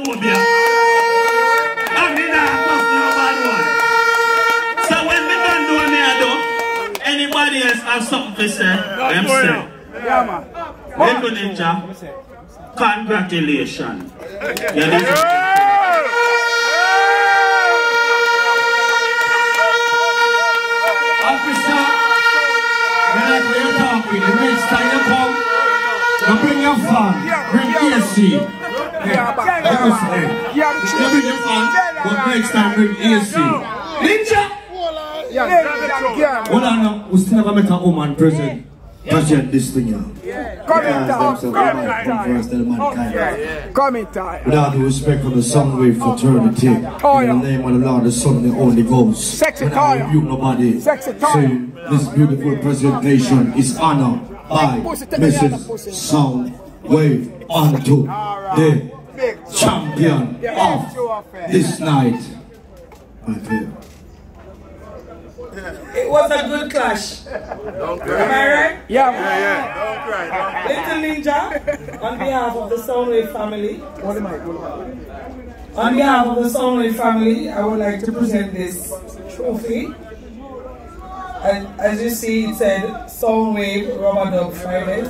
phobia. And me not trust no bad one. So when me done doing me, I do, anybody else have something to say, them say. Yeah, man. Little Ninja, congratulations. Officer, when I hear you talking, the next time you come, you bring your fan, bring AC. You bring your fan, but next time bring AC. Ninja! Hold on now, we still never met a woman present this thing here. Come in time. Without the respect for the Soundwave fraternity, in the name of the Lord, the Son, and the Holy Ghost. Sexy when I rebuke nobody, say this beautiful presentation is honored by Mrs. Soundwave unto the champion of this night. Right here. It was a good clash. Don't cry. Am I right? Yeah. Don't cry. Little Ninja, on behalf of the Soundwave family. On behalf of the Soundwave family, I would like to present this trophy. And as you see, it said Soundwave Rubber Dub Fridays.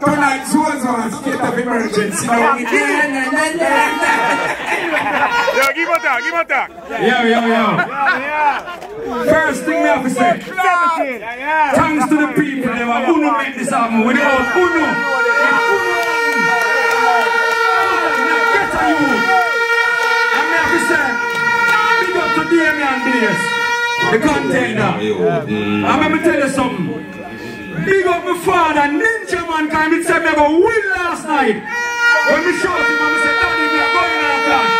Tonight, Susan's state of emergency. Yo, give a talk. Yo. First thing we have to say, thanks to the people who make this album. Without Uno, get a you. And we have to say, big up to Damion Blaze, the contender. I'm going to tell you something. Big up my father, Ninja Man, because he said me go win last night. When we shot him, I said, Daddy, we are going on a clash.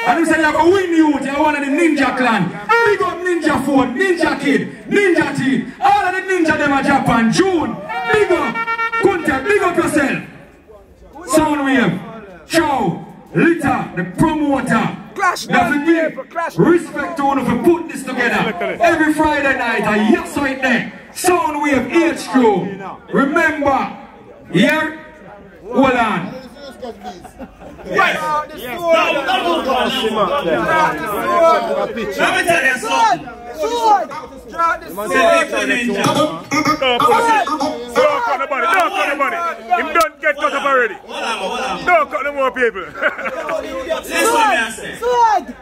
And he said, you're going to win you, you're one of the Ninja clan. Big up Ninja Phone, Ninja Kid, Ninja T, all of the Ninja them are Japan, June. Big up, Kunta, big up yourself. Soundwave, Chow, Lita, the promoter. Respect to one of you put this together. Every Friday night, I yes right there. Soundwave HQ. Remember, here, hold on. Yes. Let me tell you something. Don't cut nobody. Him don't get cut up already. Don't cut no more people. Listen what I say.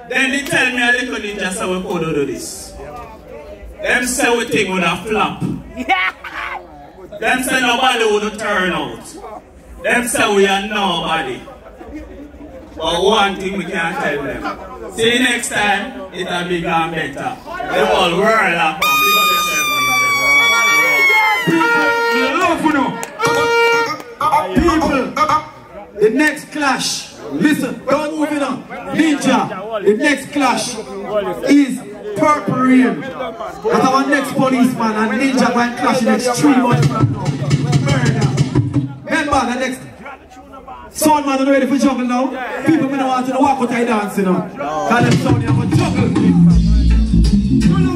Then they tell me a little ninja so we could do this. Them say we think would have flop. Them say nobody would turn out. Them say we are nobody. But one thing we can't tell them. See next time, it'll be gone better. The whole world will come. People, the next clash. Listen, don't move it on. Ninja, the next clash is Purple Rain. That's our next policeman, and Ninja going to clash the next 3 months from now. Murder. Remember the next Soundman are ready for juggle now. People may not want to walk out and dance, you know. Because them sound here for juggle.